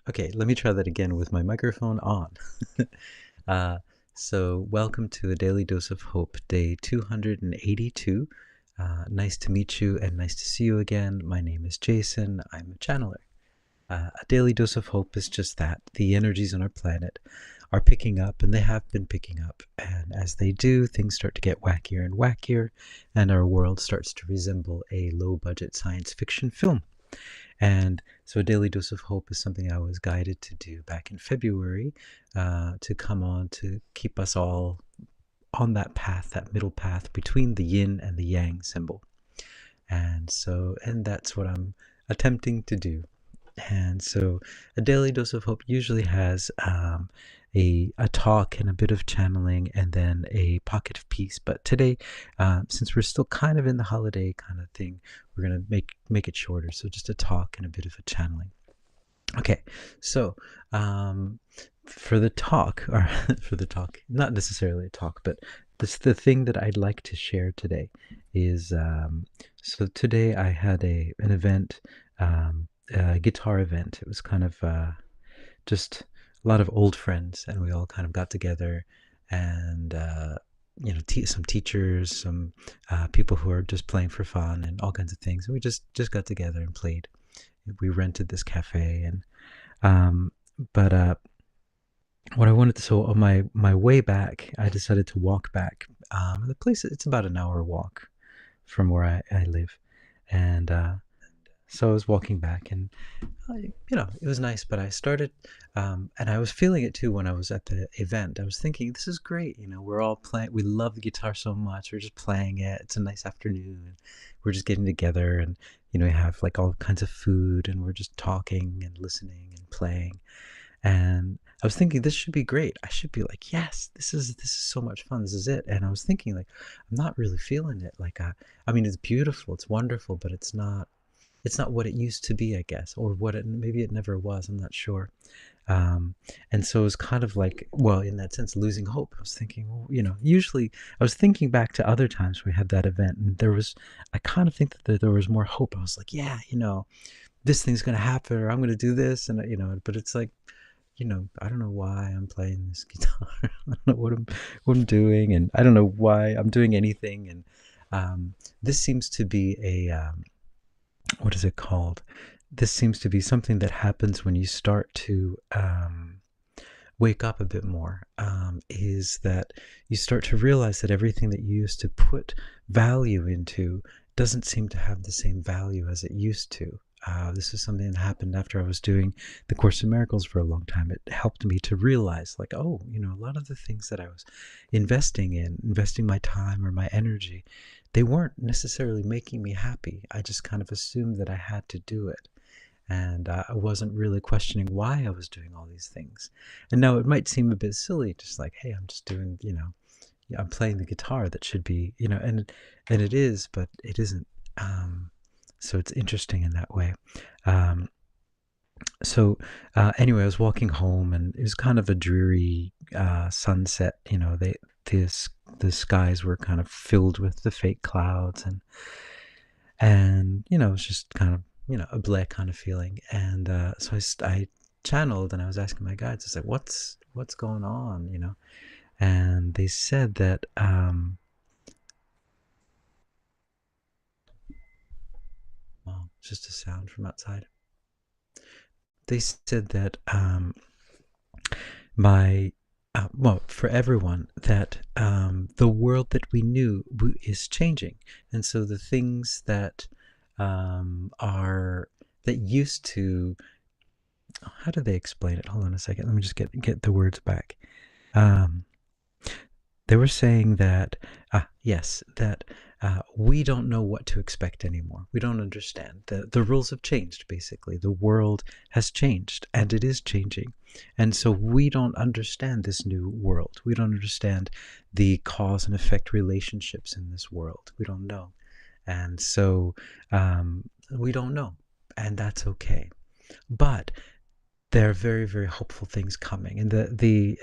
Okay, let me try that again with my microphone on. uh, so, welcome to a Daily Dose of Hope, day 282. Nice to meet you and nice to see you again. My name is Jason. I'm a channeler. A Daily Dose of Hope is just that. The energies on our planet are picking up, and they have been picking up. And as they do, things start to get wackier and wackier, and our world starts to resemble a low budget science fiction film. And so, a daily dose of hope is something I was guided to do back in February, to come on to keep us all on that path, that middle path between the yin and the yang symbol. And that's what I'm attempting to do. And so, a daily dose of hope usually has a talk and a bit of channeling and then a pocket of peace. But today, since we're still kind of in the holiday kind of thing, we're going to make it shorter. So just a talk and a bit of a channeling. Okay, so for the talk, or for the talk, not necessarily a talk, but the thing that I'd like to share today is, so today I had an event, a guitar event. It was kind of just a lot of old friends, and we all kind of got together, and some teachers, some people who are just playing for fun, and all kinds of things. And we just got together and played. We rented this cafe, and but what I wanted to, so on my way back, I decided to walk back. The place, it's about an hour walk from where I live, and so I was walking back, and it was nice. But I started, and I was feeling it too when I was at the event. I was thinking, this is great. We're all playing. We love the guitar so much. We're just playing it. It's a nice afternoon. We're just getting together, and we have like all kinds of food, and we're just talking and listening and playing. And I was thinking, this should be great. I should be like, yes, this is so much fun. This is it. And I was thinking, like, I'm not really feeling it. Like, I mean, it's beautiful, it's wonderful, but it's not what it used to be, I guess, or maybe it never was. I'm not sure. And so it was kind of like, well, in that sense, losing hope. I was thinking, well, usually I was thinking back to other times we had that event, and I kind of think that there was more hope. I was like, yeah, this thing's going to happen, or I'm going to do this. And, but it's like, I don't know why I'm playing this guitar. I don't know what I'm doing, and I don't know why I'm doing anything. And this seems to be what is it called? This seems to be something that happens when you start to wake up a bit more, is that you start to realize that everything that you used to put value into doesn't seem to have the same value as it used to. This is something that happened after I was doing the Course in Miracles for a long time. It helped me to realize, like, oh, a lot of the things that I was investing my time or my energy, they weren't necessarily making me happy. I just kind of assumed that I had to do it. And I wasn't really questioning why I was doing all these things. And now it might seem a bit silly, just like, hey, I'm just doing, I'm playing the guitar. That should be, and it is, but it isn't. So it's interesting in that way. So anyway, I was walking home, and it was kind of a dreary sunset. The skies were kind of filled with the fake clouds, and it was just kind of a black kind of feeling. And so I channeled, and I was asking my guides, I was like, what's going on, and they said that well, it's just a sound from outside. They said that well, for everyone, that the world that we knew is changing, and so the things that that used to, how do they explain it? Hold on a second. Let me just get the words back. They were saying that, yes, that we don't know what to expect anymore. We don't understand. The rules have changed, basically. The world has changed, and it is changing. And so we don't understand this new world. We don't understand the cause and effect relationships in this world. We don't know. And so we don't know. And that's okay. But there are very, very hopeful things coming. And the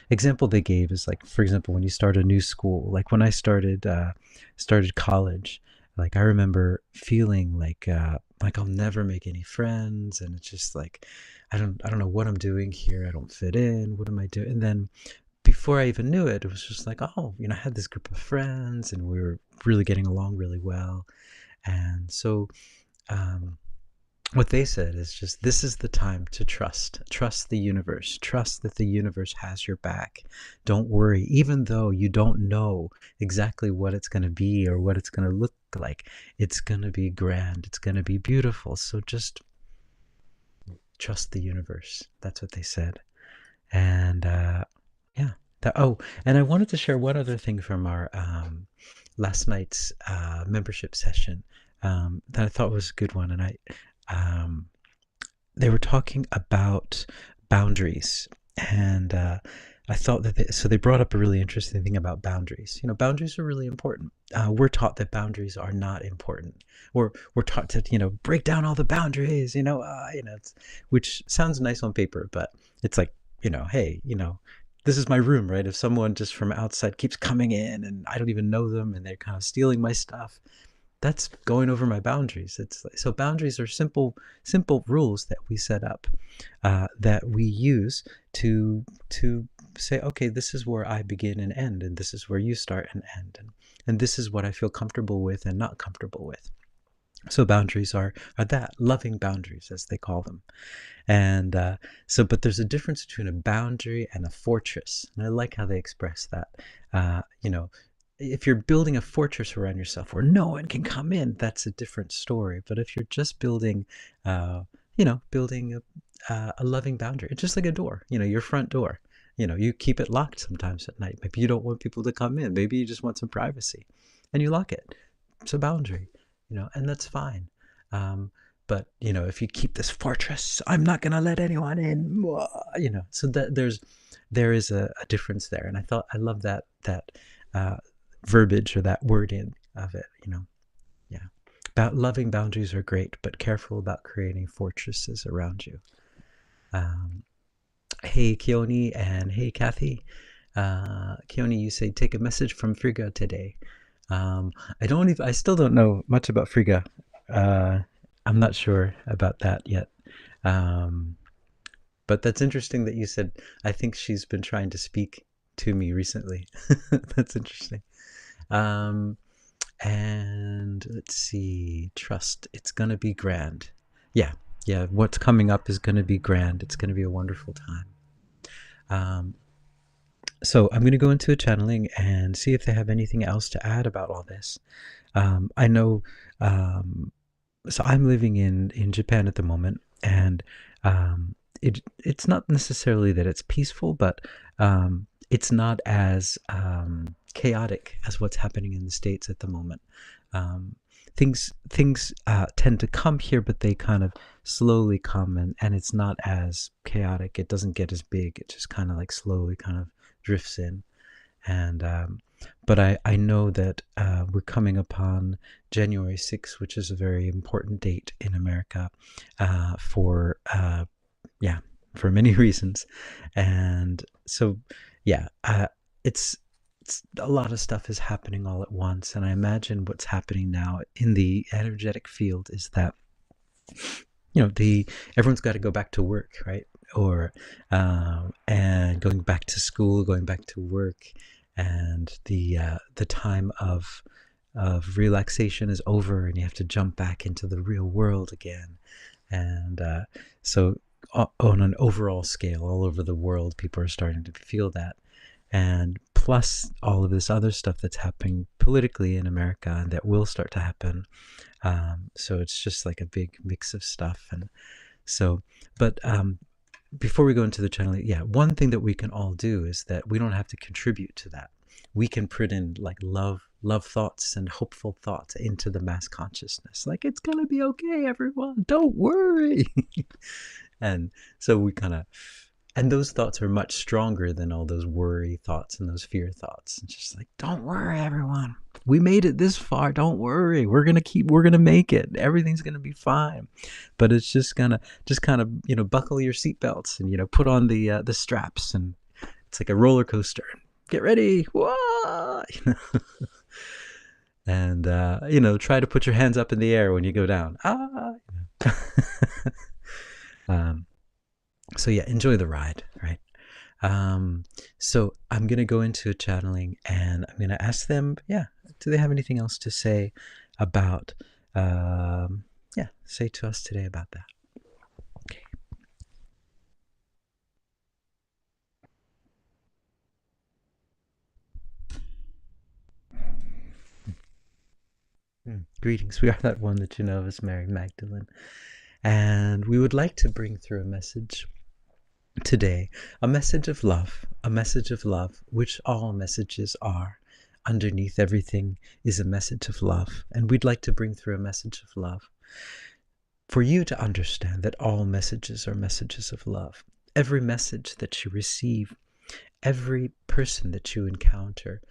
example they gave is, like, for example, when you start a new school, like when I started college, like I remember feeling like like I'll never make any friends, and it's just like I don't know what I'm doing here. I don't fit in. What am I doing? And then before I even knew it, it was just like, oh, I had this group of friends, and we were really getting along really well. And so um, what they said is just, this is the time to trust the universe, trust that the universe has your back. Don't worry, even though you don't know exactly what it's going to be or what it's going to look like. It's going to be grand, it's going to be beautiful. So just trust the universe. That's what they said. And yeah. And I wanted to share one other thing from our last night's membership session that I thought was a good one. And they were talking about boundaries. And I thought that so they brought up a really interesting thing about boundaries. Boundaries are really important. We're taught that boundaries are not important. We're taught to break down all the boundaries. Which sounds nice on paper, but it's like, hey, this is my room, right? If someone just from outside keeps coming in and I don't even know them and they're kind of stealing my stuff, that's going over my boundaries. So boundaries are simple rules that we set up, that we use to say, okay, this is where I begin and end, and this is where you start and end, and this is what I feel comfortable with and not comfortable with. So boundaries are that, loving boundaries, as they call them. And but there's a difference between a boundary and a fortress. And I like how they express that. If you're building a fortress around yourself where no one can come in, that's a different story. But if you're just building, building a loving boundary, it's just like a door, your front door. You keep it locked sometimes at night. Maybe you don't want people to come in. Maybe you just want some privacy, and you lock it. It's a boundary, and that's fine. But if you keep this fortress, I'm not going to let anyone in, so that there is a difference there. And I love that verbiage or that wording of it. Yeah, about loving boundaries are great, but careful about creating fortresses around you. Hey Keone and hey Kathy. Keone, you say take a message from Frigga today. I still don't know much about Frigga. I'm not sure about that yet. But that's interesting that you said, I think she's been trying to speak to me recently. That's interesting. And let's see, trust, it's going to be grand. Yeah, what's coming up is going to be grand. It's going to be a wonderful time. So I'm going to go into a channeling and see if they have anything else to add about all this. I know, so I'm living in Japan at the moment, and it's not necessarily that it's peaceful, but it's not as chaotic as what's happening in the States at the moment. Things tend to come here, but they kind of slowly come, and it's not as chaotic. It doesn't get as big. It just kind of like slowly kind of drifts in. And but I know that we're coming upon January 6th, which is a very important date in America for many reasons. And so it's a lot of stuff is happening all at once. And I imagine what's happening now in the energetic field is that everyone's got to go back to work, right? Or and going back to school, going back to work, and the time of relaxation is over, and you have to jump back into the real world again. And so on an overall scale, all over the world, people are starting to feel that. And plus all of this other stuff that's happening politically in America and that will start to happen. So it's just like a big mix of stuff. And so, but before we go into the channel, one thing that we can all do is that we don't have to contribute to that. We can put in like love thoughts and hopeful thoughts into the mass consciousness. Like, it's going to be okay, everyone. Don't worry. And so we kind of, and those thoughts are much stronger than all those worry thoughts and those fear thoughts. It's just like, don't worry, everyone. We made it this far. Don't worry. We're going to make it. Everything's going to be fine. But it's just kind of, buckle your seatbelts and, put on the straps, and it's like a roller coaster. Get ready. Whoa! And, try to put your hands up in the air when you go down. um, so yeah, enjoy the ride, right? So I'm gonna go into channeling, and I'm gonna ask them, yeah, do they have anything else to say about, yeah, say to us today about that? Okay. Greetings. We are that one that you know as Mary Magdalene, and we would like to bring through a message today, a message of love, which all messages are. Underneath everything is a message of love, and we'd like to bring through a message of love for you to understand that all messages are messages of love. Every message that you receive, every person that you encounter,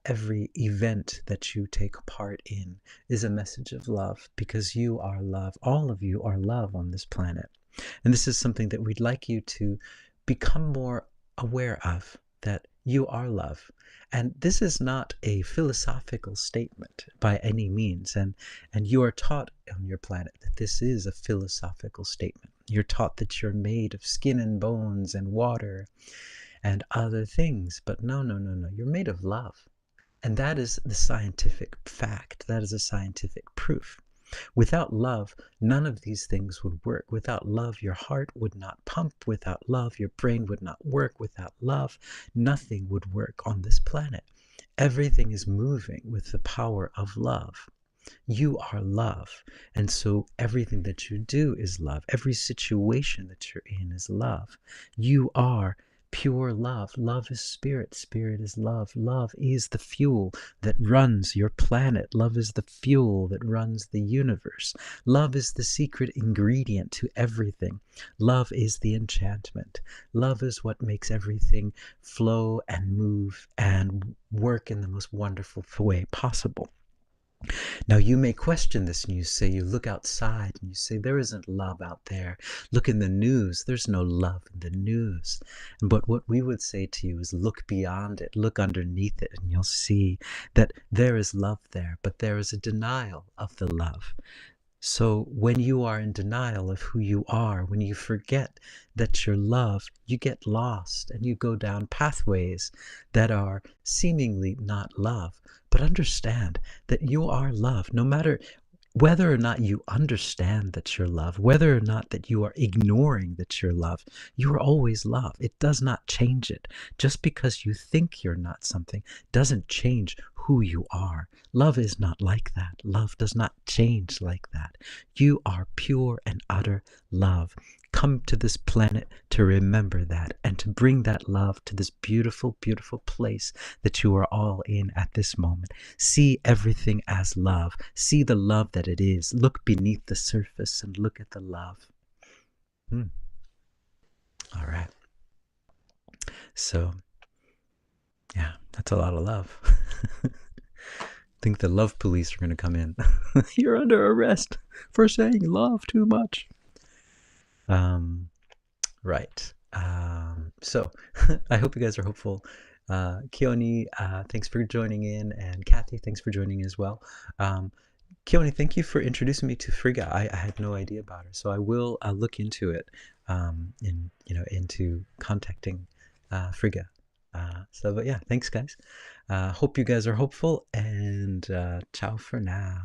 every event that you take part in is a message of love, because you are love. All of you are love on this planet. And this is something that we'd like you to become more aware of, that you are love. And this is not a philosophical statement by any means. And you are taught on your planet that this is a philosophical statement. You're taught that you're made of skin and bones and water and other things. But no, no, no, no. You're made of love. And that is the scientific fact. That is a scientific proof. Without love, none of these things would work. Without love, your heart would not pump. Without love, your brain would not work. Without love, nothing would work on this planet. Everything is moving with the power of love. You are love. And so everything that you do is love. Every situation that you're in is love. You are pure love. Love is spirit. Spirit is love. Love is the fuel that runs your planet. Love is the fuel that runs the universe. Love is the secret ingredient to everything. Love is the enchantment. Love is what makes everything flow and move and work in the most wonderful way possible. Now, you may question this, and you say, you look outside and you say, there isn't love out there. Look in the news, there's no love in the news. But what we would say to you is, look beyond it, look underneath it, and you'll see that there is love there, but there is a denial of the love. So when you are in denial of who you are, when you forget that you're loved, you get lost and you go down pathways that are seemingly not love. But understand that you are loved, no matter whether or not you understand that you're loved, whether or not that you are ignoring that you're loved, you are always loved. It does not change it. Just because you think you're not something doesn't change who you are. Love is not like that. Love does not change like that. You are pure and utter love. Come to this planet to remember that, and to bring that love to this beautiful, beautiful place that you are all in at this moment. See everything as love. See the love that it is. Look beneath the surface and look at the love. All right. So, yeah, that's a lot of love. I think the love police are going to come in. You're under arrest for saying love too much. Right. So I hope you guys are hopeful. Keone, thanks for joining in, and Kathy, thanks for joining as well. Keone, thank you for introducing me to Frigga. I had no idea about her, so I will look into it, into contacting Frigga. But yeah, thanks guys. Hope you guys are hopeful, and ciao for now.